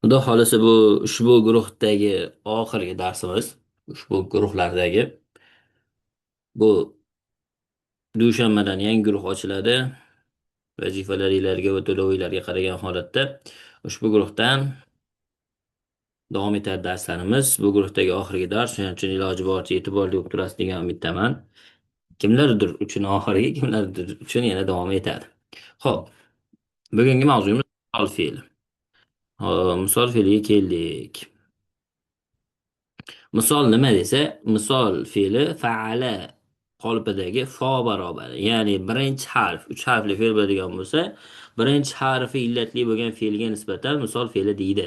Xudo xohlasa bu ushbu guruhdagi oxirgi darsimiz. Ushbu guruhlardagi bu dushanbadan yangi guruh ochiladi. Vazifalaringlarga va to'lovinglarga qaragan holatda ushbu guruhdan davom etadi darslarimiz. Bu guruhdagi oxirgi dars, shuning uchun iloji boricha e'tiborli o'qib turasiz degan umiddaman. Kimlardir uchun oxirgi, kimlardir uchun yana davom etadi. Xo'p, bugungi mavzuyimiz misol fe'li. Misol fe'liga keldik. Misol nima desa, misol fe'li fa'ala qolipidagi fo barobar. Ya'ni birinchi harf, uch harfli fe'l bo'ladigan bo'lsa, birinchi harfi illatli bo'lgan fe'lga nisbatan misol fe'li deydi.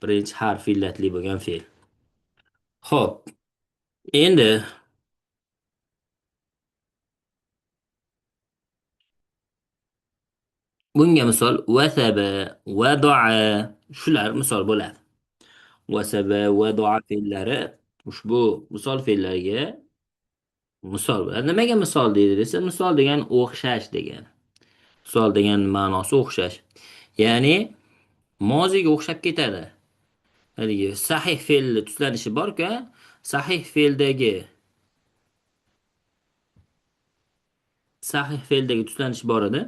Birinchi harfi illatli bo'lgan fe'l. Xo'p, endi bunga misol vasaba, vadoa shular misol bo'ladi. Vasaba, vadoa fe'llari ushbu misol fe'llariga misol bo'ladi. Nimaga misol deydi desa, misol degan o'xshash degan. Misol degan ma'nosi o'xshash. Ya'ni moziga o'xshab ketadi. Haligi sahih fe'lni tuslanishi bor-ku, sahih fe'ldagi sahih fe'ldagi tuslanish bor edi.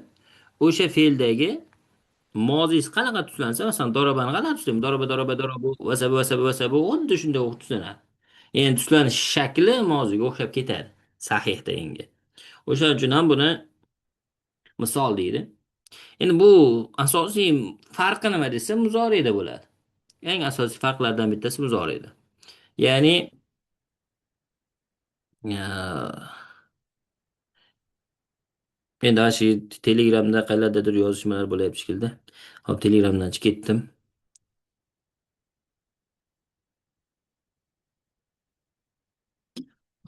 O'sha fe'ldagi mozisi qanaqa tuslansa, masalan, darobani qanaqa tuslanadi? Daroba, vasaba, vasaba, vasaba, xuddi shunday tuslanadi. Endi tuslanish shakli moziga o'xshab ketadi. Sahih deganga. O'shaning uchun ham buni misol deydi. Endi bu asosiy farqi nima desa, muzoriyda bo'ladi. Eng asosiy farqlardan bittasi muzoriyda. Ya'ni endi ana shu Telegramda qayerlardadir yozishmalar bo'layapti shekilli. Hop, Telegramdan chiqib ketdim.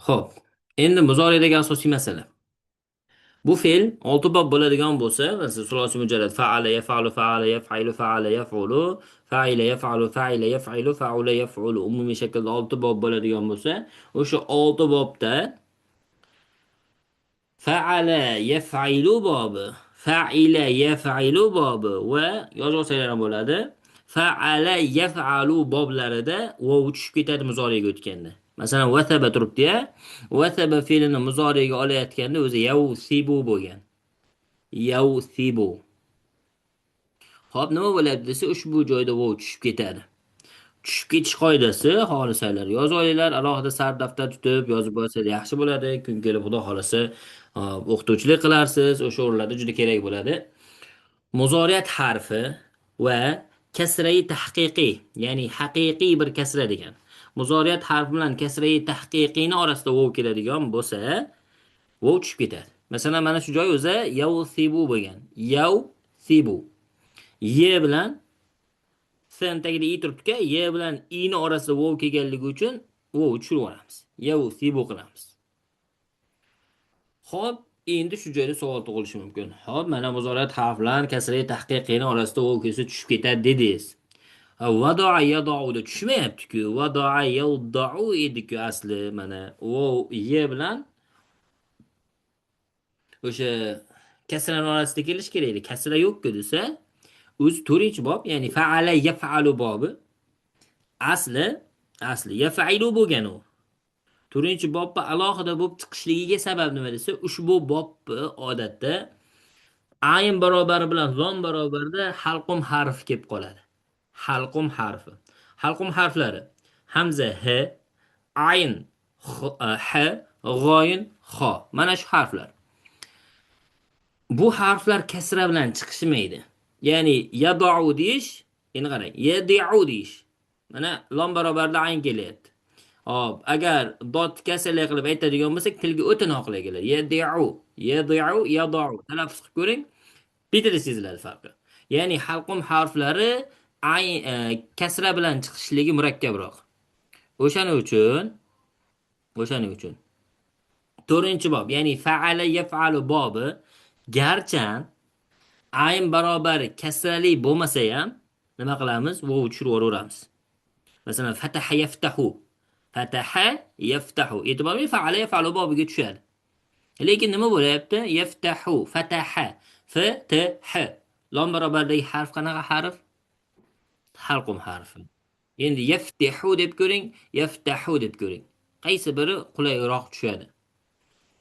Xo'p, endi muzoriyadagi asosiy masala. Bu fe'l 6 bob bo'ladigan bo'lsa, masalan, sulosiy mujarrad fa'ala yaf'alu fa'ala yaf'ilu fa'ala yaf'ulu fa'ila yaf'alu fa'ila yaf'ilu fa'ula yaf'ulu umumiy shaklda 6 bob bo'ladigan bo'lsa, o'sha 6 bobda fa'ala yaf'ilu bobi, fa'ila yaf'ilu bobi va yozib olsanglar ham bo'ladi. Fa'ala yaf'alu boblarida vov tushib ketadi muzoriyaga o'tganda. Masalan, vasaba turibdi-ya. Vasaba fe'lini muzoriyaga olayotganda o'zi yavsibu bo'lgan. Yavsibu. Xo'p, nima bo'lyapti desa, ushbu joyda vov tushib ketadi. Tushib ketish qoidasi xohlasanglar yozib olinglar, alohida sar daftar tutib yozib olsangiz yaxshi bo'ladi. Kun kelib xudo xolasa o'qituvchilik qilarsiz, o'sha o'rinlarda juda kerak bo'ladi. Muzoriyat harfi va kasrai tahqiqiy, ya'ni haqiqiy bir kasra degan. Muzoriyat harfi bilan kasrai tahqiqiyni orasida vov keladigan bo'lsa, vov tushib ketadi. Masalan, mana shu joy o'zi yavsibu bo'lgan. Yavsibu. Ye bilan sen tagida i turibdi-ku, ye bilan i'ni orasida vov kelganligi uchun vov tushirib yuboramiz. Yavsibu qilamiz. Xo'p, endi shu joyda savol tug'ilishi mumkin. Xo'p, mana muzoriyat harflar kasra tahqiqiyni orasida vov kelsa tushib ketadi dedingiz. Vadoa yadouda tushmayapti-ku. Vadoa yadou edi-ku asli mana vov ye bilan o'sha kasraning orasida kelish kerak edi. Kasra yo'q-ku desa, o'zi 4-bob, ya'ni fa'ala yaf'alu bobi asli yaf'ilu bo'lgan u. 4-bobni alohida bo'lib chiqishligiga sabab nima desa, ushbu bobni odatda ayn barobari bilan lom barobarida halqum harfi kelib qoladi. Halqum harfi. Halqum harflari hamza h, ayn h, g'oyin xo. Mana shu harflar. Bu harflar kasra bilan chiqishmaydi. Ya'ni yad'u deyish, endi qarang, yad'u deyish. Mana lom barobarida ayn kelyapti. Hop, agar dot kasrli qilib aytadigan bo'lsak, tilga o'ta noqulay keladi. Yad'u, yad'u. Talaffuz qilib ko'ring. Bitta seziladi farqi. Ya'ni halqum harflari kasra bilan chiqishligi murakkabroq. O'shaning uchun 4-bob, ya'ni fa'ala yaf'alu bobi garchi ayn barobari kasrali bo'lmasa ham nima qilamiz? Vov tushirib yuboramiz. Masalan, fataha yaftahu. Fataha yaftahu. E'tiborli fa'ala yaf'alu bobiga tushadi. Lekin nima bo'lyapti? Yaftahu, fataha, f t h. Lom barobardagi harf qanaqa harf? halqum harfi. Endi yaftahu deb ko'ring, yaftahu deb ko'ring. Qaysi biri qulayroq tushadi?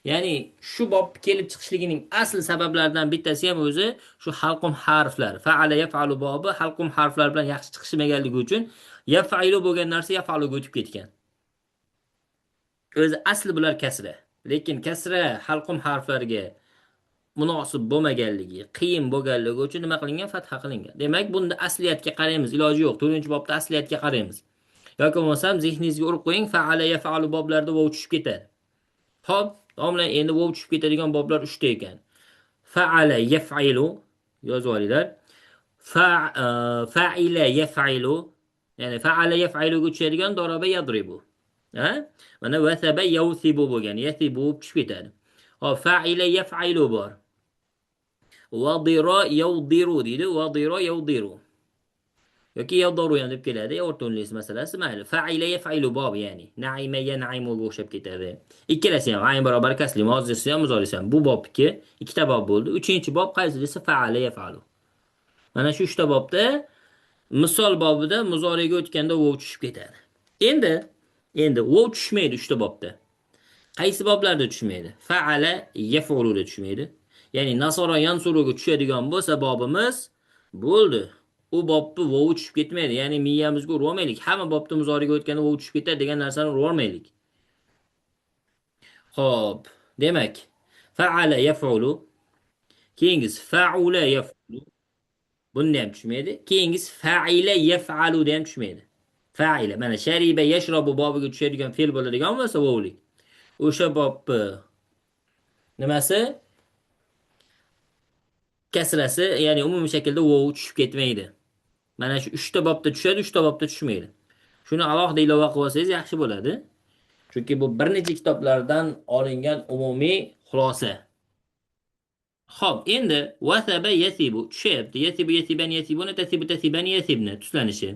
Ya'ni shu bob kelib chiqishligining asl sabablaridan bittasi ham o'zi shu halqum harflari. Fa'ala yaf'alu bobi halqum harflar bilan yaxshi chiqishmaganligi uchun yaf'ilu bo'lgan narsa yaf'aluga o'tib ketgan. O'zi asli bular kasra. Lekin kasra halqum harflariga munosib bo'lmaganligi, qiyin bo'lganligi uchun nima qilingan? Fatha qilingan. Demak, bunda asliyatga qaraymiz, iloji yo'q. 4-bobda asliyatga qaraymiz. Yoki bo'lmasam zihningizga urib qo'ying, fa'ala yaf'alu boblarida vov tushib ketadi. Xo'p, domla endi vov tushib ketadigan boblar 3 ta ekan. Fa'ala yaf'ilu yozib olinglar. Fa'ila yaf'ilu, ya'ni fa'ala yaf'iluga tushadigan daraba yadribu. Ha? Mana vasaba yawsibu bo'lgan. Yasibu tushib ketadi. Hop, fa'ila yaf'ilu bor. Vadira yawdiru deydi. Vadira yawdiru. Yoki yawdaru ham deb keladi. O'rtoqlik masalasi mayli. Fa'ila yaf'ilu bob ya'ni. Na'ima yan'imuga o'xshab ketadi. Ikkalasi ham ayn barobar kasli, mozisi ham muzorisi ham. Bu bobki ikkita bob bo'ldi. Uchinchi bob qaysi desa fa'ala yaf'alu. Mana shu 3 ta bobda misol bobida muzoriga o'tganda vov tushib ketadi. Endi vov tushmaydi 3 ta bobda. Qaysi boblarda tushmaydi? Fa'ala yaf'uluda tushmaydi. Ya'ni nasara yansuruga tushadigan bo'lsa bobimiz bo'ldi. U bobni vovi tushib ketmaydi. Ya'ni miyamizga urib olmaylik. Hamma bobda muzoriga o'tganda vov tushib ketadi degan narsani urib olmaylik. Xo'p, demak, fa'ala yaf'ulu, keyingisi fa'ula yaf'ulu. Bunda ham tushmaydi. Keyingisi fa'ila yaf'alu da ham tushmaydi. Fa'ila mana shariba yashrabu bobiga tushadigan fe'l bo'ladigan bo'lsa vovlik. O'sha bobni nimasi? Kasrasi, ya'ni umumiy shaklda vov tushib ketmaydi. Mana shu 3 ta bobda tushadi, 3 ta bobda tushmaydi. Shuni alohida ilova qilib olsangiz yaxshi bo'ladi. Chunki bu bir necha kitoblardan olingan umumiy xulosa. Xo'p, endi wasaba yasibu tushyapti. Yasibu yasiban yasibuna tasibu tasiban yasibna tuslanishi.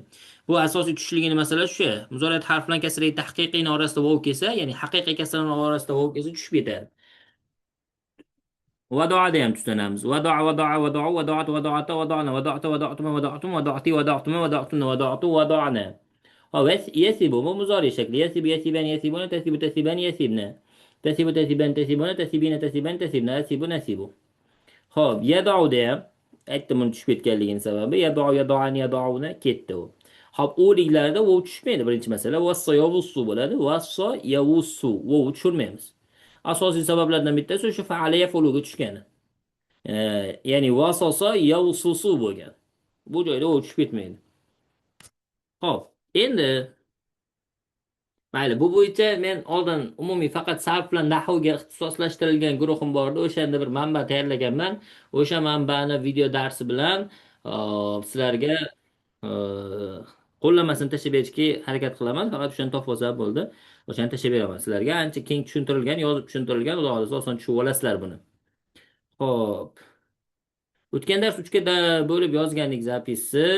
Bu asosiy tushligini masala shu. Muzoriyat harf bilan kasra tahqiqiy orasida vov kelsa, ya'ni haqiqiy kasra orasida vov kelsa tushib ketadi. Vadoada ham tuslanamiz. Vadoa vadoa vadoa vadoat vadoata vadoana vadoata vadoatuma vadoatum vadoati vadoatuma vadoatuna vadoatu vadoana. Hop, yasibu bu muzori shakli. Yasibu yasiban yasibuna tasibu tasiban yasibna. Tasibu tasiban tasibuna tasibina tasiban tasibna yasibu nasibu. Xo'p, yadouda ham aytdim uni tushib ketganligini sababi yadou yadoani yadouna ketdi u. Xo'p, o'liklarda vov tushmaydi birinchi masala. Vassa yavussu bo'ladi. Vassa yavussu vov tushirmaymiz. Asosiy sabablardan bittasi shu fa'ala yaf'uluga tushgani. Ya'ni vasosa yavsusu bo'lgan. Bu joyda vov tushib ketmaydi. Xo'p, endi mayli, bu bo'yicha men oldin umumiy faqat sarf bilan nahvga ixtisoslashtirilgan guruhim bor edi. O'shanda bir manba tayyorlaganman. O'sha manbani video darsi bilan sizlarga qo'llamasini tashlab berishga harakat qilaman. Faqat o'shani topib olsa bo'ldi. O'shani tashlab beraman sizlarga. Ancha keng tushuntirilgan, yozib tushuntirilgan. Xudo xohlasa oson tushunib olasizlar buni. Xo'p. O'tgan dars 3 ga bo'lib yozgandik zapisni.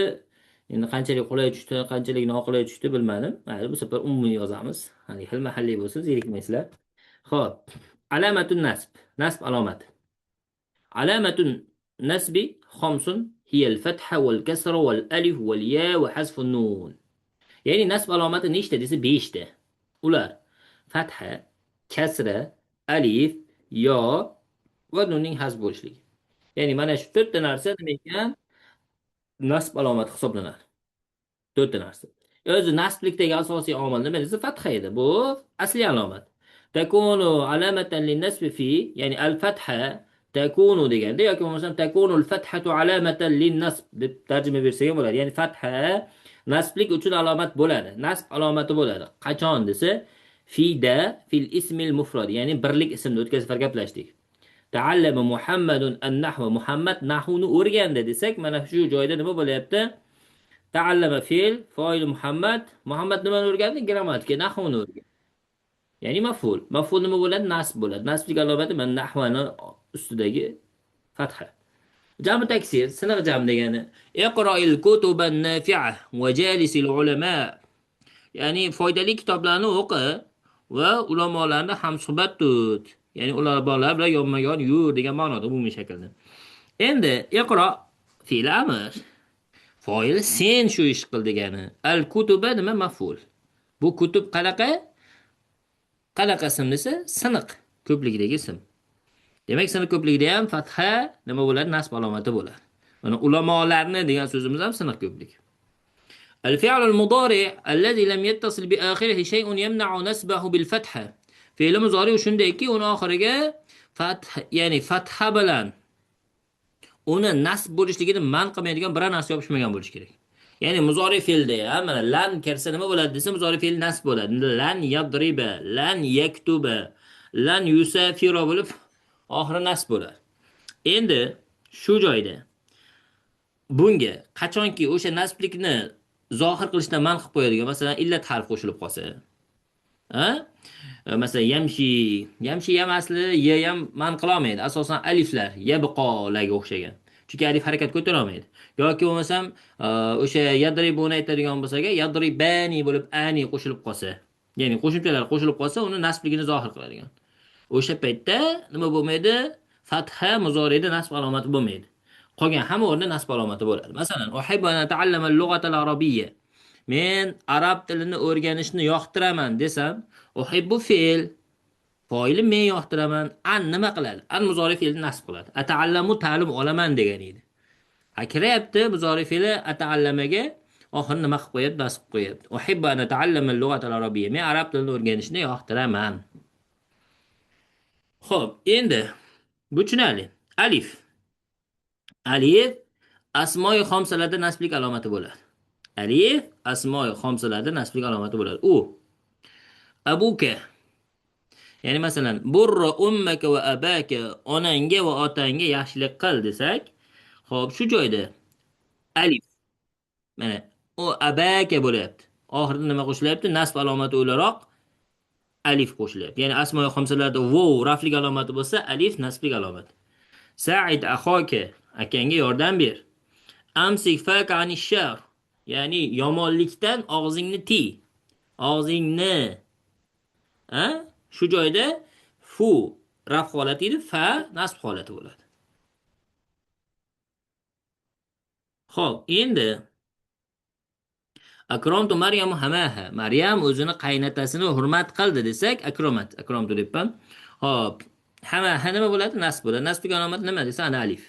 Endi qanchalik qulay tushdi, qanchalik noqulay tushdi bilmadim. Mayli, bu safar umumiy yozamiz. Hani xil mahalliy bo'lsin, zerikmaysizlar. Xo'p. Alamatun nasb. Nasb alomati. Alamatun nasbi khamsun hiya al-fatha wal-kasra wal-alif wal-ya wa hazfun nun. Ya'ni nasb alomati nechta desa 5 ta. Ular fatha, kasra, alif, yo va nunning hazf bo'lishligi. Ya'ni mana shu 4 ta narsa nima ekan? Nasb alomati hisoblanadi. 4 ta narsa. O'zi nasblikdagi asosiy omil nima desa fatha edi. Bu asli alomat. Takunu alamatan lin-nasb fi, ya'ni al-fatha takunu deganda yoki bo'lmasam takunu al-fathatu alamatan lin-nasb deb tarjima bersak ham bo'ladi. Ya'ni fatha nasblik uchun alomat bo'ladi. Nasb alomati bo'ladi. Qachon desa fida fil ismil mufrad, ya'ni birlik ismni o'tgan safar gaplashdik. Ta'allama Muhammadun an-nahwa. Muhammad nahvni o'rgandi desak, mana shu joyda nima bo'lyapti? Ta'allama fe'l, fa'il Muhammad. Muhammad nimani o'rgandi? Grammatika, nahvni o'rgandi. Ya'ni maf'ul. Maf'ul nima bo'ladi? Nasb bo'ladi. Nasblik alomati mana nahvani ustidagi fatha. Jami taksir, siniq jam degani. Iqro'il kutuban nafi'a va jalisil ulama. Ya'ni foydali kitoblarni o'qi va ulamolarni hamsuhbat tut. Ya'ni ulamolar bilan yonma-yon yur degan ma'noda umumiy shaklda. Endi iqro fe'l amr. Foil sen shu ish qil degani. Al kutuba nima maf'ul. Bu kutub qanaqa? Qanaqa ism desa, siniq ko'pligidagi ism. Demak, siniq ko'pligida ham fatha nima bo'ladi? Nasb alomati bo'ladi. Mana ulamolarni degan so'zimiz ham siniq ko'plik. الفعل المضارع الذي لم يتصل بآخره شيء يمنع نسبه بالفتحة. فعل مضارع shundayki uni oxiriga ya'ni fatha bilan uni nasb bo'lishligini man qilmaydigan biror narsa yopishmagan bo'lishi kerak. Ya'ni muzori fe'lda ham mana lan kirsa nima bo'ladi desa muzori fe'l nasb bo'ladi. Lan yadriba, lan yaktuba, lan yusafira bo'lib oxiri nasb bo'ladi. Endi shu joyda bunga qachonki o'sha nasblikni zohir qilishdan man qilib qo'yadigan, masalan, illat harf qo'shilib qolsa, ha? Masalan, yamshi ham asli ye ham man qila olmaydi. Asosan aliflar yabqolarga o'xshagan. Chunki alif harakat ko'tara olmaydi. Yoki bo'lmasam, o'sha yadribuni aytadigan bo'lsak, yadribani bo'lib ani qo'shilib qolsa, ya'ni qo'shimchalar qo'shilib qolsa, uni nasbligini zohir qiladigan. O'sha paytda nima bo'lmaydi? Fatha muzorida nasb alomati bo'lmaydi. Qolgan hamma o'rnida nasb alomati bo'ladi. Masalan, uhibbu an ata'allama al-lughata al-arabiyya. Men arab tilini o'rganishni yoqtiraman desam, uhibbu fe'l, foili men yoqtiraman. An nima qiladi? An muzori fe'lni nasb qiladi. Ata'allamu ta'lim olaman degan edi. Ha kiryapti muzori fe'li ata'allamaga oxir nima qilib qo'yapti? Nasb qilib qo'yapti. Uhibbu an ata'allama al-lughata al-arabiyya. Men arab tilini o'rganishni yoqtiraman. Xo'p, endi bu tushunarli. Alif. Alif asmoi xomsalarda nasblik alomati bo'ladi. Alif asmoi xomsalarda nasblik alomati bo'ladi. U abuka. Ya'ni masalan, burra ummaka va abaka, onangga va otangga yaxshilik qil desak, xo'p, shu joyda alif. Mana u abaka bo'lyapti. Oxirida nima qo'shilyapti? Nasb alomati o'laroq alif qo'shilyapti. Ya'ni asmoi xomsalarda vav raflik alomati bo'lsa, alif nasblik alomati. Sa'id axoka, akangga yordam ber. Amsik faka anishar. Ya'ni yomonlikdan og'zingni tiy. Og'zingni. Ha? Shu joyda fu raf holati edi, fa nasb holati bo'ladi. Xo'p, endi akramtu Maryam hamaha. Maryam o'zini qaynatasini hurmat qildi desak, akramtu debman. Xo'p, hamaha nima bo'ladi? Nasb bo'ladi. Nasbning alomati nima desa, ana alif.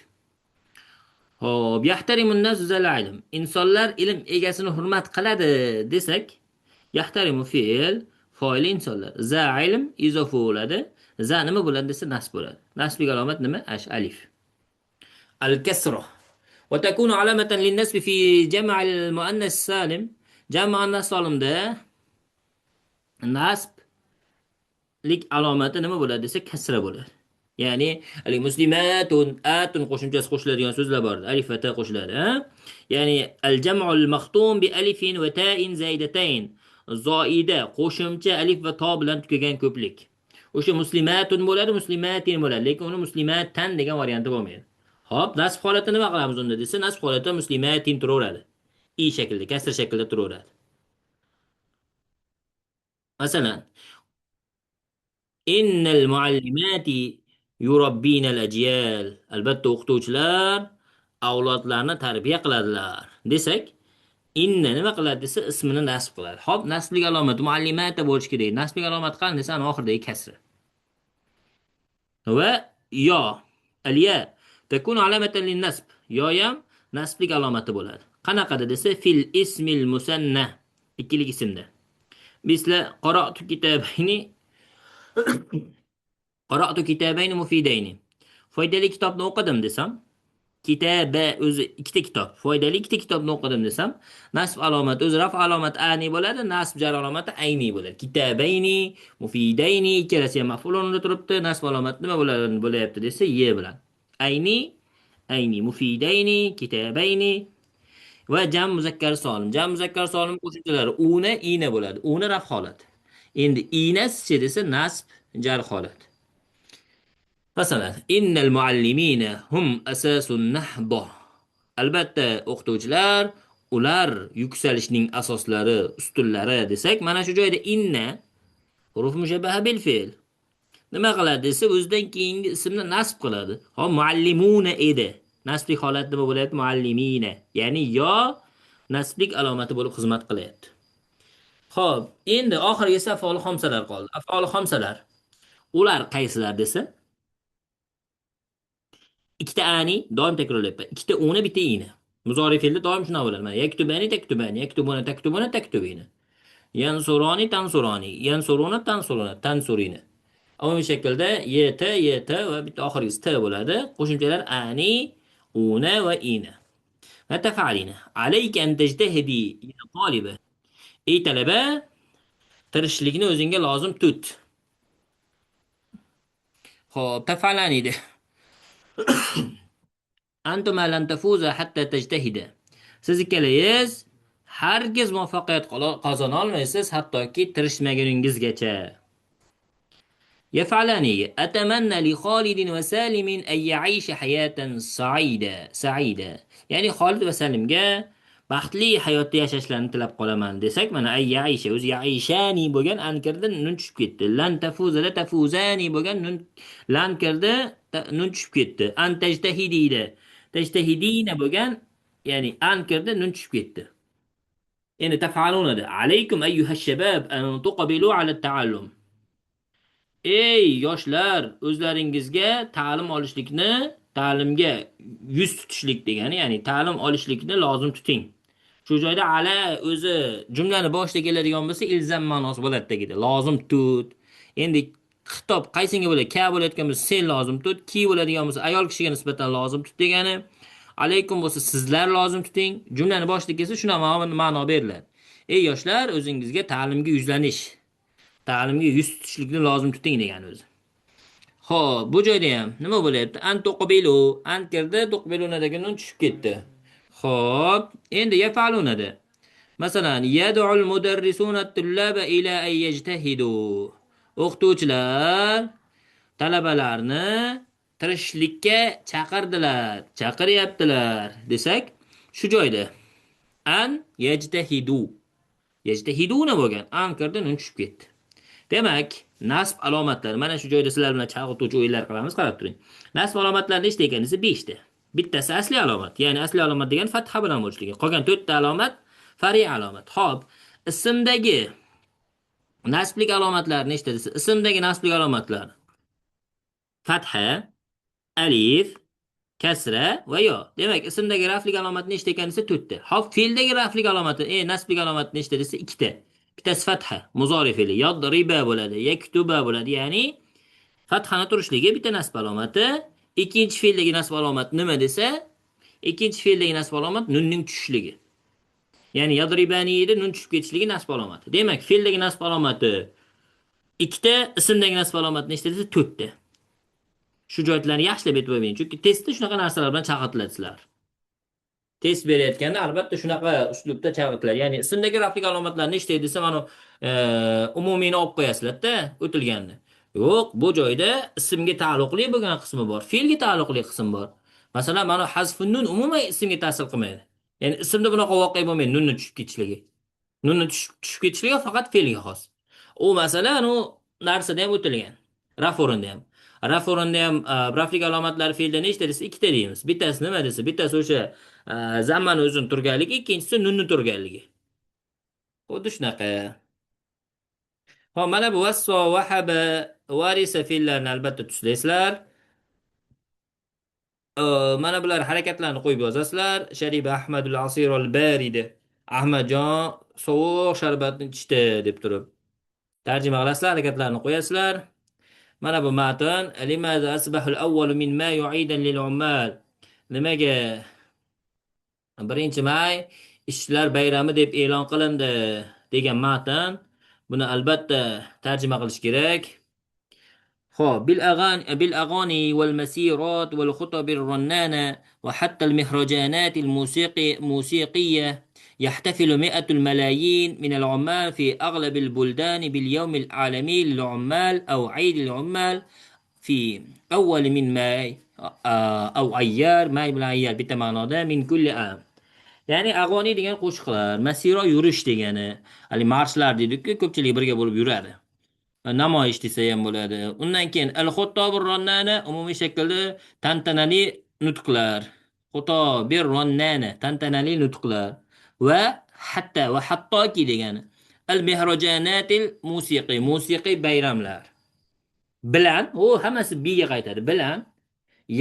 Xo'p, yahtarimun nas zal ilm. Insonlar ilm egasini hurmat qiladi desak, yahtarimu fe'l, foil insonlar. Za ilm izofa bo'ladi. Za nima bo'ladi desa nasb bo'ladi. Nasbning alomati nima? Alif. Al-kasra. Wa takunu alamatan lin-nasb fi jam' al-muannas salim. Jam' muannas salimda nasblik alomati nima bo'ladi desa kasra bo'ladi. Ya'ni al-muslimatun atun qo'shimchasi qo'shiladigan so'zlar bor. Alif va ta qo'shiladi, ha? Ya'ni al-jam'ul maxtum bi alifin va ta'in zaidatayn. Zoida qo'shimcha alif va to bilan tugagan ko'plik. O'sha muslimatun bo'ladi, muslimatin bo'ladi, lekin uni muslimatan degan varianti bo'lmaydi. Xo'p, nasb holatida nima qilamiz unda desa, nasb holatida muslimatin turaveradi. I shaklda, kasr shaklda turaveradi. Masalan, innal muallimati yurabbina al-ajyal. Albatta o'qituvchilar avlodlarni tarbiya qiladilar desak, inna nima qiladi desa ismini nasb qiladi. Xo'p, nasblik alomati muallimata bo'lishi kerak. Nasblik alomati qani desa, ana oxiridagi kasra. Va yo al-ya takunu alamatan lin-nasb. Yo ham nasblik alomati bo'ladi. Qanaqada desa, fil ismil musanna, ikkilik ismda. Bizlar qara'tu kitabayni mufidayni. Foydali kitobni o'qidim desam, kitaba o'zi ikkita kitob, foydali ikkita kitobni o'qidim desam, nasb alomati o'zi raf alomat ani bo'ladi, nasb jar alomati ayni bo'ladi. Kitabayni mufidayni ikkalasi ham maf'ul o'rnida turibdi, nasb alomati nima bo'layapti desa, ye bilan. Ayni mufidayni kitabayni va jam muzakkar solim. Jam muzakkar solim qo'shimchalari una ina bo'ladi. Una raf holat. Endi inasi desa nasb jar holat. Masalan, innal muallimina hum asasun nahda. Albatta o'qituvchilar ular yuksalishning asoslari, ustunlari desak, mana shu joyda inna huruf mushabbaha bil fe'l nima qiladi desa, o'zidan keyingi ismni nasb qiladi. Hop, muallimuna edi. Nasbli holat nima bo'lyapti? Muallimina. Ya'ni yo nasblik alomati bo'lib xizmat qilyapti. Xo'p, endi oxirgi esa af'oli xomsalar qoldi. Af'oli xomsalar. Ular qaysilar desa, ikkita ani doim takrorlayapman. Ikkita uni, bitta ini. Muzori fe'lda doim shunaqa bo'ladi. Mana yaktubani, taktubani, yaktubuna, taktubuna, taktubina. Yansuroni, tansuroni, yansuruna, tansuruna, tansurina. Umumiy shaklda yt, yt va bitta oxirgisi t bo'ladi. Qo'shimchalar ani, una va ina. Va tafalina. Alayka an tajtahidi ya taliba. Ey talaba, tirishlikni o'zingga lozim tut. Xo'p, tafalani. Antuma lan tafuza hatta tajtahida. Siz ikkalangiz hargiz muvaffaqiyat qozona olmaysiz hattoki tirishmaguningizgacha. يفعلان أتمنى لخالد وسالم أن يعيش حياة سعيدة. Ya'ni Xolid va Salimga baxtli hayotda yashashlarini tilab qolaman desak, mana ay yaisha o'zi yaishani bo'lgan an kirdi, nun tushib ketdi. Lan tafuzada tafuzani bo'lgan nun lan kirdi, nun tushib ketdi. An tajtahidida tajtahidina bo'lgan, ya'ni an kirdi, nun tushib ketdi. Endi tafalunada alaykum ayyuhash shabab an tuqbilu ala at-ta'allum. Ey yoshlar, o'zlaringizga ta'lim olishlikni, ta'limga yuz tutishlik degani, ya'ni ta'lim olishlikni lozim tuting. Shu joyda ala o'zi jumlani boshida keladigan bo'lsa, ilzam ma'nosi bo'ladi tagida. Lozim tut. Endi xitob qaysinga bo'ladi? Ka bo'layotgan bo'lsa, sen lozim tut. Ki bo'ladigan bo'lsa, ayol kishiga nisbatan lozim tut degani. Alaykum bo'lsa, sizlar lozim tuting. Jumlani boshida kelsa, shuna ma'no beriladi. Ey yoshlar, o'zingizga ta'limga yuzlanish, ta'limga yuz tutishlikni lozim tuting degani o'zi. Xo'p, bu joyda ham nima bo'lyapti? An tuqbilu, an kirdi, tuqbilunadagi nun tushib ketdi. Xo'p, endi yafalunada. Masalan, yad'ul mudarrisuna at-tullaba ila an yajtahidu. O'qituvchilar talabalarni tirishlikka chaqirdilar, chaqiryaptilar desak, shu joyda an yajtahidu. Yajtahiduna bo'lgan, an kirdi, nun tushib ketdi. Demak, nasb alomatlari mana shu joyda sizlar bilan chalg'ituvchi o'yinlar qilamiz, qarab turing. Nasb alomatlari nechta ekan desa 5 ta. Bittasi asli alomat, ya'ni asli alomat degan fatha bilan bo'lishligi. Qolgan 4 ta alomat far'iy alomat. Xo'p, ismdagi nasblik alomatlari nechta desa, ismdagi nasblik alomatlar fatha, alif, kasra va yo. Demak, ismdagi raflik alomati nechta ekan desa 4 ta. Hop, fe'ldagi raflik alomati, nasblik alomati nechta desa 2 ta. Bittasi fatha, muzori fe'li, yadriba bo'ladi, yaktuba bo'ladi, ya'ni fathani turishligi bitta nasb alomati. Ikkinchi fe'ldagi nasb alomati nima desa, ikkinchi fe'ldagi nasb alomati nunning tushishligi. Ya'ni yadribanida nun tushib ketishligi nasb alomati. Demak, fe'ldagi nasb alomati 2 ta, ismdagi nasb alomati nechta desa 4 ta. Shu joylarni yaxshilab aytib qo'ying, chunki testda shunaqa narsalar bilan chalg'itiladi sizlar. Test berayotganda albatta shunaqa uslubda chalg'itiladi. Ya'ni ismdagi raflik alomatlarini nechta desa, mana umumiyni olib qo'yasizlar-da o'tilganda. Yo'q, bu joyda ismga taalluqli bo'lgan qismi bor, fe'lga taalluqli qism bor. Masalan, mana hazfun nun umuman ismga ta'sir qilmaydi. Ya'ni ismda bunaqa voqea bo'lmaydi, nunni tushib ketishligi. Nunni tushib ketishligi faqat fe'lga xos. U masalan, u narsada ham o'tilgan. Raf o'rinda ham. Raf o'rinda ham raflik alomatlari fe'lda nechta desa 2 ta deymiz. Bittasi nima desa, bittasi o'sha zammani o'zini turganligi, ikkinchisi nunni turganligi. Xuddi shunaqa. Xo'p, mana bu vasso, vahaba, varisa fe'llarni albatta tushlaysizlar. Mana bular harakatlarni qo'yib yozasizlar. Shariba Ahmadul Asir al-Barida. Ahmadjon sovuq sharbatni ichdi deb turib. Tarjima qilasizlar, harakatlarni qo'yasizlar. Mana bu matn. Limaza asbahul awwal min ma yu'idan lil ummal. Nimaga 1-may ishchilar bayrami deb e'lon qilindi degan matn. Buni albatta tarjima qilish kerak. خب بالأغاني والمسيرات والخطب الرنانة وحتى المهرجانات موسيقية يحتفل 100 الملايين من العمال في أغلب البلدان باليوم العالمي للعمال أو عيد العمال في أول من ماي أو أيار ماي بالأيار بالتمانادة من كل عام. Ya'ni ag'oni degan qo'shiqlar, masiro yurish degani, hali marshlar dedik-ku, ko'pchilik birga bo'lib yuradi. Namoyish desa ham bo'ladi. Undan keyin al-xuttobur ronnana umumiy shaklda tantanali nutqlar. Xutobir ronnana tantanali nutqlar. va hattoki degani al mehrojanatil musiqiy bayramlar bilan, u hammasi biga qaytadi, bilan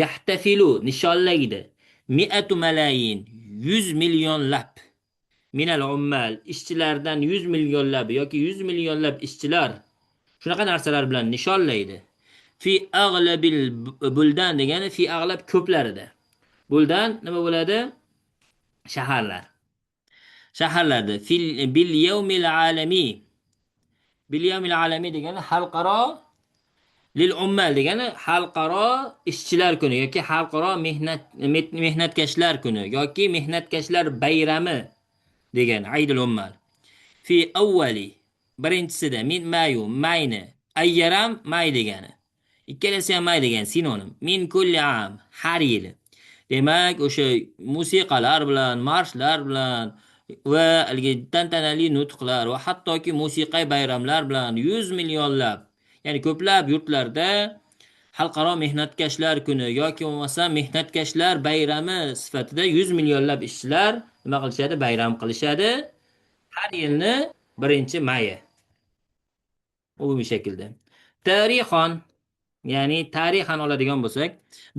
yahtafilu nishonlaydi miatu malayin 100 millionlab minal ummal ishchilardan 100 millionlab yoki 100 millionlab ishchilar shunaqa narsalar bilan nishonlaydi. Fi ag'labil buldan degani fi ag'lab ko'plarida. Buldan nima bo'ladi? Shaharlar. Shaharlarda bil yawmil alami. Bil yawmil alami degani xalqaro, lil ummal degani xalqaro ishchilar kuni yoki xalqaro mehnatkashlar kuni yoki mehnatkashlar bayrami degani Aydul ummal. Fi avvali birinchisida min mayu mayni ayyaram may degani. Ikkalasi ham may degan sinonim. Min kulli am har yil. Demak, o'sha musiqalar bilan, marshlar bilan va haligi tantanali nutqlar va hattoki musiqiy bayramlar bilan 100 millionlab, ya'ni ko'plab yurtlarda xalqaro mehnatkashlar kuni yoki bo'lmasa mehnatkashlar bayrami sifatida 100 millionlab ishchilar nima qilishadi? Bayram qilishadi. Har yilni 1-mayi. Bu shaklda. Tarixan, ya'ni tarixan oladigan bo'lsak,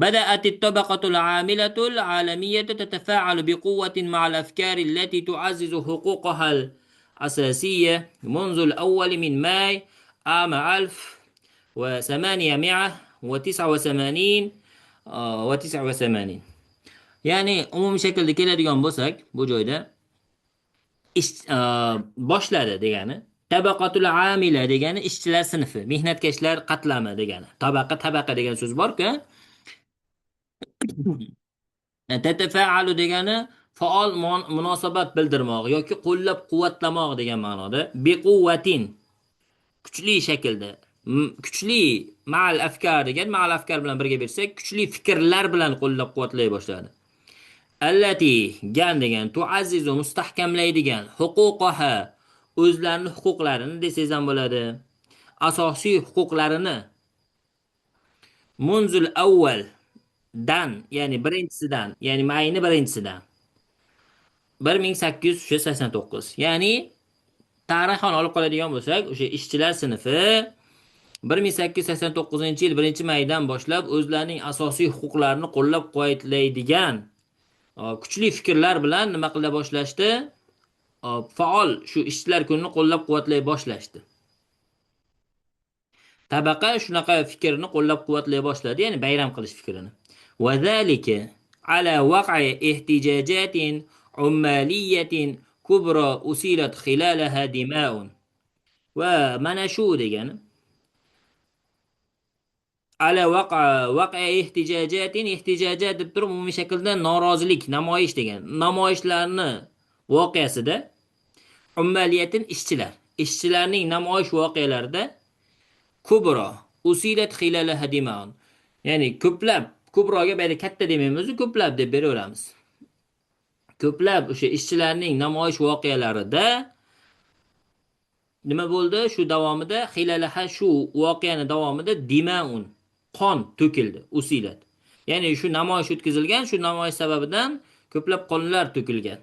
بدأت الطبقة العاملة العالمية تتفاعل بقوة مع الأفكار التي تعزز حقوقها الأساسية منذ الأول من ماي عام 1889 و89. Ya'ni umumiy shaklda keladigan bo'lsak, bu joyda boshladi degani tabaqatul amila degani ishchilar sinfi, mehnatkashlar qatlami degani. Tabaqa degan so'z bor-ku. Tatafa'alu degani faol munosabat bildirmoq yoki qo'llab-quvvatlamoq degan ma'noda. Biquvvatin kuchli shaklda. Kuchli ma'al afkar degan, ma'al afkar bilan birga bersak, kuchli fikrlar bilan qo'llab-quvvatlay boshladi. Allati gan degan tuazzizu mustahkamlaydigan huquqaha o'zlarini huquqlarini desangiz ham bo'ladi. Asosiy huquqlarini munzul avval dan, ya'ni birinchisidan, ya'ni mayni birinchisidan 1889, ya'ni tarixan olib qoladigan bo'lsak, o'sha ishchilar sinfi 1889-yil 1-maydan boshlab o'zlarining asosiy huquqlarini qo'llab-quvvatlaydigan kuchli fikrlar bilan nima qila boshlashdi? Faol shu ishchilar kunini qo'llab-quvvatlay boshlashdi. Tabaqa shunaqa fikrni qo'llab-quvvatlay boshladi, ya'ni bayram qilish fikrini. Va zalika ala waq'i ihtijajatin ummaliyatin kubra usilat khilalaha dima'un. Va mana shu degani ala waq'i ihtijajatin, ihtijajat deb turib umumiy shaklda norozilik, namoyish degan. Namoyishlarni voqeasida ummaliyatin ishchilarning namoyish voqealarida kubro usilat khilalaha dima'un. Ya'ni ko'plab, kubroga bayda katta demaymiz, ko'plab deb beraveramiz. Ko'plab o'sha ishchilarning namoyish voqealarida nima bo'ldi? Shu davomida xilalaha, shu voqeani davomida dimaun, qon to'kildi, usilat. Ya'ni shu namoyish o'tkazilgan, shu namoyish sababidan ko'plab qonlar to'kilgan.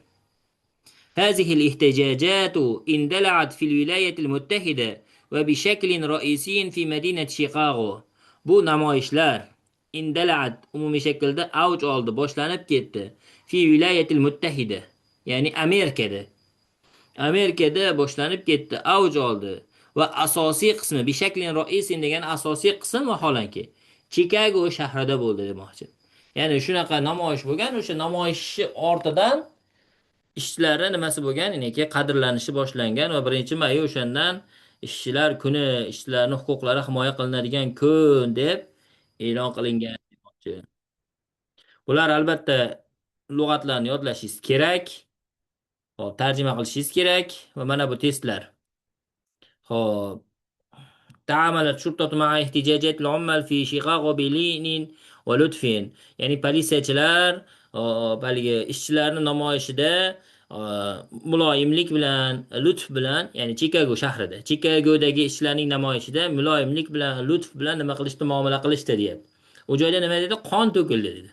هذه الاحتجاجات اندلعت في الولايات المتحدة وبشكل رئيسي في مدينة شيكاغو. Bu namoyishlar indalaat umumiy shaklda avj oldi, boshlanib ketdi. Fi vilayatil muttahida, ya'ni Amerikada boshlanib ketdi, avj oldi va asosiy qismi bi shaklin roisin degan asosiy qism vaholanki Chikago shahrida bo'ldi demoqchi. Ya'ni shunaqa namoyish bo'lgan, o'sha namoyishni ortidan ishchilari nimasi bo'lgan, ya'ni qadrlanishi boshlangan va 1-may o'shandan ishchilar kuni, ishchilarning huquqlari himoya qilinadigan kun deb e'lon qilingan demoqchi. Bular albatta lug'atlarni yodlashingiz kerak. Hop, tarjima qilishingiz kerak va mana bu testlar. Hop. تعاملت شرطة مع احتجاجات العمال في شيكاغو بلين ولطف. Ya'ni politsiyachilar balgi ishchilarning namoyishida muloyimlik bilan, lutf bilan, ya'ni Chikago shahrida, Chikagodagi ishchilarning namoyishida muloyimlik bilan, lutf bilan nima qilishdi, muomala qilishdi deyapti. U joyda nima dedi? Qon to'kildi dedi.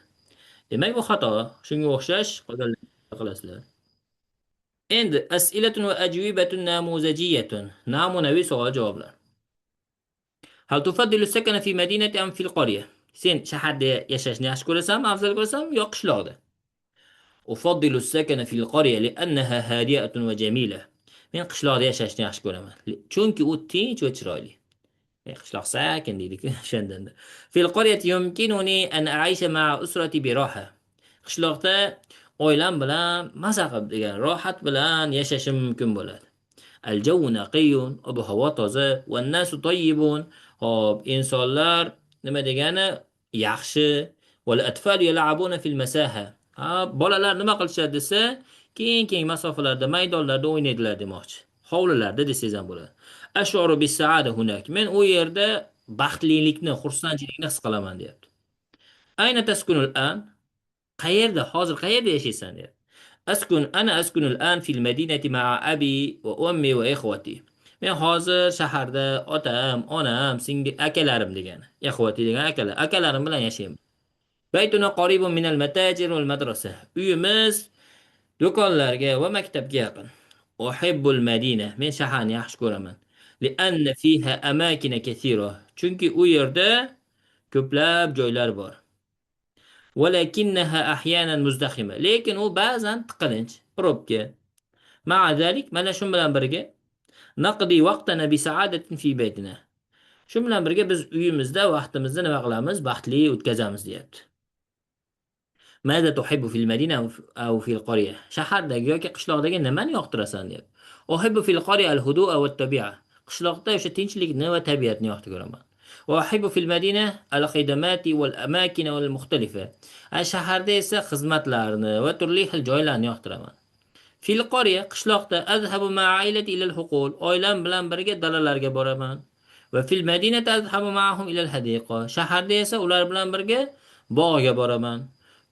Demak, bu xato. Shunga o'xshash qo'llanma qilasizlar. Endi as'ilatun va ajwibatun namuzajiyatun. Namunaviy savol javoblar. Hal tufaddilu sakana fi madinati am fil qarya? Sen shaharda yashashni yaxshi ko'rasanmi, afzal ko'rasanmi, yo qishloqda? أفضل السكن في القرية لأنها هادئة وجميلة. Men qishloqda yashashni yaxshi ko'raman. Chunki u tinch va chiroyli. Qishloq sakin deylik o'shandanda. Fil qaryati yumkinuni an a'isha ma'a usrati bi roha. Qishloqda oilam bilan maza qilib degan rohat bilan yashashim mumkin bo'ladi. الجو نقي ob-havo toza والناس طيبون. Hop, insonlar nima degani yaxshi. والأطفال يلعبون في المساحة. Ha, bolalar nima qilishadi desa, keng-keng masofalarda, maydonlarda o'ynaydilar demoqchi. Hovlilarda desangiz ham bo'ladi. Ash'uru bis-saada hunak. Men u yerda baxtlilikni, xursandchilikni his qilaman, deyapti. Ayna taskunul an? Qayerda, hozir qayerda yashaysan, deyapti. أنا أسكن الآن في المدينة مع أبي وأمي وإخوتي. Men hozir shaharda otam, onam, singil akalarim degani. Ikhvati degan akalar. Akalarim bilan yashayman. Baytuna qaribun minal matajir wal madrasa. Uyimiz do'konlarga va maktabga yaqin. Uhibbul madina. Men shaharni yaxshi ko'raman. Lianna fiha amakin kathira. Chunki u yerda ko'plab joylar bor. ولكنها أحيانا مزدحمة. lekin u ba'zan tiqilinch, probka. مع ذلك mana shu bilan birga naqdi vaqtana bi saadatin fi baytina. Shu bilan birga biz uyimizda vaqtimizni nima qilamiz? Baxtli o'tkazamiz, deyapti. ماذا تحب في المدينة أو في القرية? shahardagi yoki qishloqdagi nimani yoqtirasan, deyapti. أحب في القرية الهدوء والطبيعة. qishloqda o'sha tinchlikni va tabiatni yoqti ko'raman. وأحب في المدينة الخدمات والأماكن والمختلفة. shaharda esa xizmatlarni va turli xil joylarni yoqtiraman. Fil qoriya qishloqda azhabu ma ailati ila al-huqul. Oilam bilan birga dalalarga boraman. Va fil madinati azhabu ma'ahum ila al-hadiqa. Shaharda esa ular bilan birga bog'ga boraman.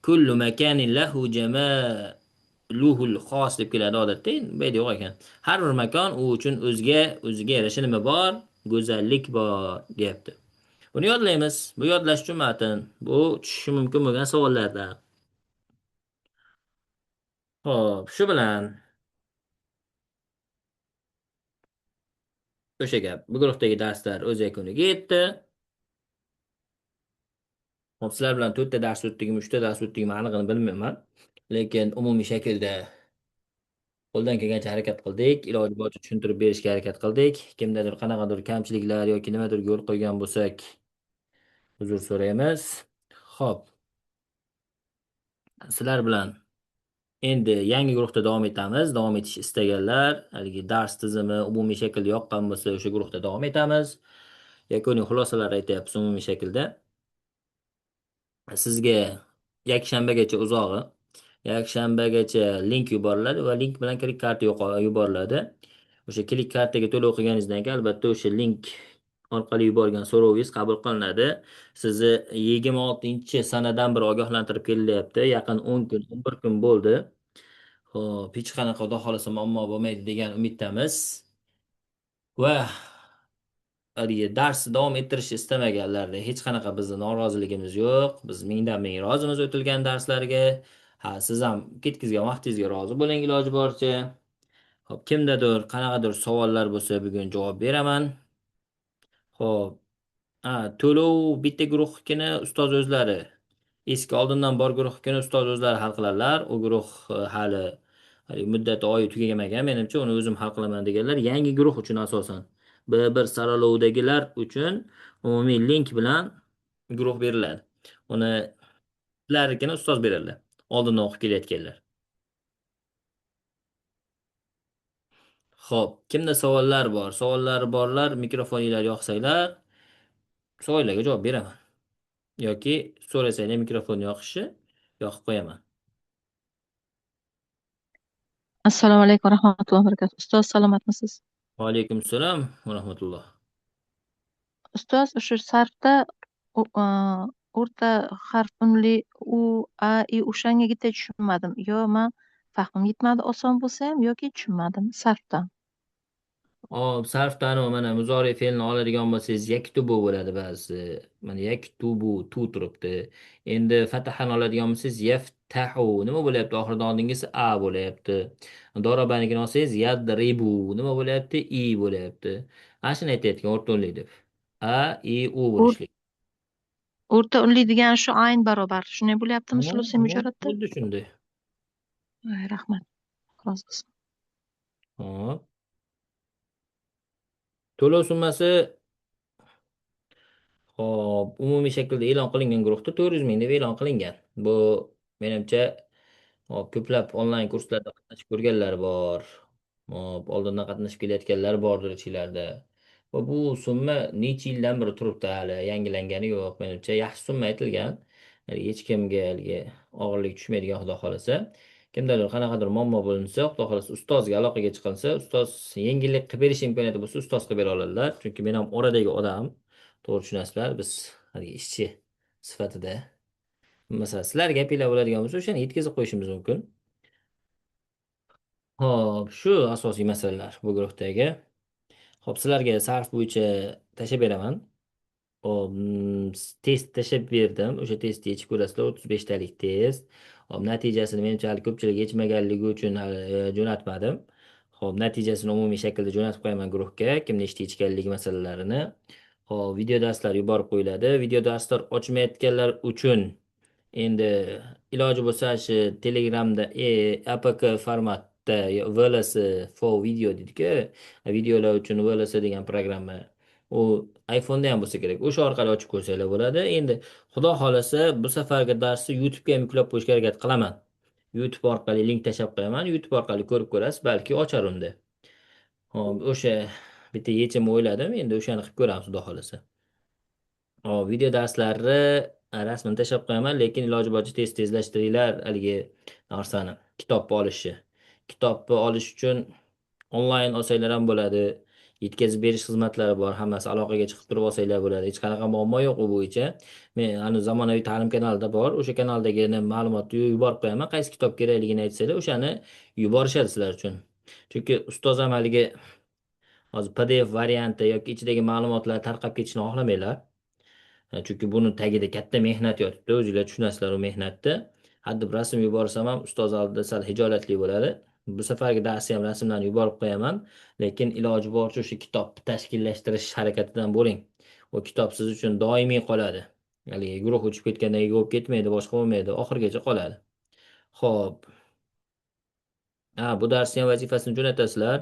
Kullu makanin lahu jamaluhu al-khos deb keladi odatda. Bu yo'q ekan. Har bir makon u uchun o'ziga yarasha nima bor? Go'zallik bor, deyapti. Buni yodlaymiz. Bu yodlash uchun matn. Bu tushishi mumkin bo'lgan savollardan. Xo'p, shu bilan o'sha gap. Bu guruhdagi darslar o'z yakuniga yetdi. Hop, sizlar bilan 4 ta dars o'tdikmi, 3 ta dars o'tdikmi aniqini bilmayman. Lekin umumiy shaklda qo'ldan kelgancha harakat qildik. Iloji boricha tushuntirib berishga harakat qildik. Kimdadir qanaqadir kamchiliklar yoki nimadir yo'l qo'ygan bo'lsak, uzr so'raymiz. Xo'p, sizlar bilan endi yangi guruhda davom etamiz. Davom etish istaganlar, haligi dars tizimi umumiy shaklda yoqqan bo'lsa, o'sha guruhda davom etamiz. Yakuniy xulosalar aytyapmiz umumiy shaklda. Sizga yakshanbagacha uzog'i, yakshanbagacha link yuboriladi va link bilan klik karta yuboriladi. O'sha klik kartaga to'lov qilganingizdan keyin albatta o'sha link orqali yuborgan so'rovingiz qabul qilinadi. Sizni 26-sanadan bir ogohlantirib kelinyapti. Yaqin 10 kun, 11 kun bo'ldi. Xo'p, hech qanaqa xudo xolasa muammo bo'lmaydi degan umiddamiz. Va darsni davom ettirishni istamaganlarda hech qanaqa bizni noroziligimiz yo'q. Biz mingdan ming rozimiz o'tilgan darslarga. Ha, siz ham ketkizgan vaqtingizga rozi bo'ling iloji boricha. Xo'p, kimdadir qanaqadir savollar bo'lsa bugun javob beraman. Xo'p, to'lov bitta guruhnikini ustoz o'zlari, eski oldindan bor guruhnikini ustoz o'zlari hal qiladilar. U guruh hali muddati oyi tugamagan. Menimcha uni o'zim hal qilaman deganlar. Yangi guruh uchun asosan B1 saralovdagilar uchun umumiy link bilan guruh beriladi. Uni sizlarnikini ustoz beradilar. Oldindan o'qib kelayotganlar. Xo'p, kimda savollar bor? Savollari borlar, mikrofoninglar yoqsanglar, savollarga javob beraman. Yoki so'rasanglar mikrofonni yoqib qo'yaman. Assalomu alaykum va rahmatullohi va barakatuh. Ustoz, salomatmisiz? Va alaykum assalom va rahmatulloh. Ustoz, o'sha sarfda o'rta harf unli u, a, i o'shangagita tushunmadim. Yo, men fahmim yetmadi oson bo'lsa ham yoki tushunmadim sarfdan. Hop, sarfdan mana muzori fe'lni oladigan bo'lsangiz yaktubu bo'ladi ba'zi. Mana yaktubu tu turibdi. Endi fatahani oladigan bo'lsangiz Tahu nima bo'lyapti? Oxirida oldingisi a bo'lyapti. Dorobanikini olsangiz yadribu nima bo'lyapti? I bo'lyapti. Ana shuni aytayotgan o'rta o'nlik deb. A, I, U O'r- bo'lishlik. o'rta unli degan shu ayn barobar shunday bo'lyaptimi sulusiy mujoratda? Xuddi shunday. Ay, rahmat, rozi bo'lsin. Hop. To'lov summasi hop, umumiy shaklda e'lon qilingan guruhda 400 ming deb e'lon qilingan. Bu menimcha hop, ko'plab onlayn kurslarda qatnashib ko'rganlar bor. Hop, oldindan qatnashib kelayotganlar bordir ichinglarda. Va bu summa necha yildan beri turibdi hali yangilangani yo'q. Menimcha yaxshi summa aytilgan. Hech kimga haligi og'irlik tushmaydigan xudo xohlasa. Kimdadir qanaqadir muammo bo'linsa, xudo xohlasa ustozga aloqaga chiqilsa, ustoz yengillik qilib berish imkoniyati bo'lsa, ustoz qilib bera oladilar. Chunki men ham oradagi odam. To'g'ri tushunasizlar. Biz haligi ishchi sifatida. Masalan, sizlar gapinglar bo'ladigan bo'lsa, o'shani yetkazib qo'yishimiz mumkin. Hop, shu asosiy masalalar bu guruhdagi. Hop, sizlarga sarf bo'yicha tashlab beraman. Hop, test tashlab berdim. O'sha testni yechib ko'rasizlar. 35 talik test. Hop, natijasini menimcha hali ko'pchilik yechmaganligi uchun hali jo'natmadim. Hop, natijasini umumiy shaklda jo'natib qo'yaman guruhga. Kim nechta yechganligi masalalarini. Hop, video darslar yuborib qo'yiladi. Video darslar ochmayotganlar uchun endi iloji bo'lsa shu Telegramda APK formatda VLS for video deydiku, videolar uchun VLS degan programma. U iPhone'da ham bo'lsa kerak. O'sha orqali ochib ko'rsanglar bo'ladi. Endi xudo xolasa bu safargi darsni YouTube'ga ham yuklab qo'yishga harakat qilaman. YouTube orqali link tashlab qo'yaman. YouTube orqali ko'rib ko'rasiz, balki ochar unda. Hop, o'sha bitta yechim o'yladim. Endi o'shani qilib ko'ramiz xudo xolasa. Hop, video darslari rasmini tashlab qo'yaman, lekin iloji boricha tezlashtiringlar haligi narsani, kitobni olishni. Kitobni olish uchun onlayn olsanglar ham bo'ladi. Yetkazib berish xizmatlari bor, hammasi aloqaga chiqib turib olsanglar bo'ladi. Hech qanaqa muammo yo'q u bo'yicha. Men ani zamonaviy ta'lim kanalida bor, o'sha kanaldagi ma'lumotni yuborib qo'yaman. Qaysi kitob kerakligini aytsanglar, o'shani yuborishadi sizlar uchun. Chunki ustoz ham haligi hozir PDF varianti yoki ichidagi ma'lumotlar tarqab ketishini xohlamaylar. Chunki buni tagida katta mehnat yotibdi. O'zinglar tushunasizlar u mehnatni. Haddi bir rasm yuborsam ham ustoz oldida sal hijolatli bo'ladi. Bu safargi darsni ham rasmlarni yuborib qo'yaman. Lekin iloji boricha o'sha kitobni tashkillashtirish harakatidan bo'ling. U kitob siz uchun doimiy qoladi. Haligi guruh o'chib ketgandan keyin bo'lib ketmaydi, boshqa bo'lmaydi, oxirigacha qoladi. Xo'p. Bu darsni ham vazifasini jo'natasizlar.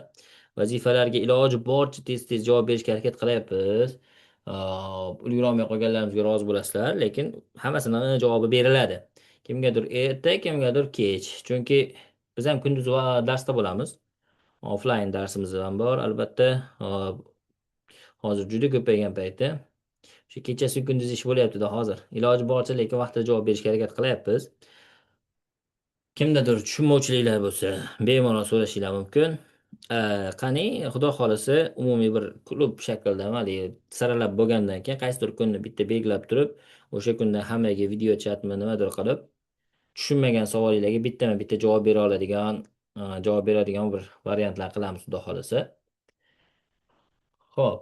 Vazifalarga iloji boricha tez-tez javob berishga harakat qilyapmiz. Ulgurolmay qolganlarimizga rozi bo'lasizlar, lekin hammasini javobi beriladi. Kimgadir erta, kimgadir kech. Chunki biz ham kunduz va darsda bo'lamiz. Offlayn darsimiz ham bor, albatta. Hozir juda ko'paygan payti. Shu kechasi kunduz ish bo'lyapti-da hozir. Iloji boricha lekin vaqtida javob berishga harakat qilyapmiz. Kimdadir tushunmovchiliklar bo'lsa, bemalol so'rashinglar mumkin. Qani, xudo xolasa umumiy bir klub shaklida haligi saralab bo'lgandan keyin qaysidir kunni bitta belgilab turib, o'sha kunda hammaga video chatmi nimadir qilib, tushunmagan savolinglarga bittama-bitta javob bera oladigan, javob beradigan bir variantlar qilamiz xudo xolasa. Xo'p,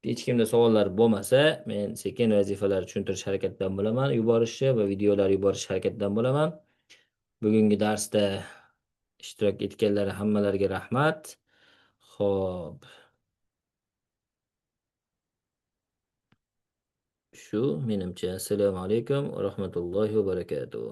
hech kimda savollar bo'lmasa, men sekin vazifalar tushuntirish harakatidan bo'laman, yuborishni va videolar yuborish harakatidan bo'laman. Bugungi darsda ishtirok etganlar hammalariga rahmat. Xo'p, shu menimcha. Assalomu alaykum va rahmatullohi va barakatuh.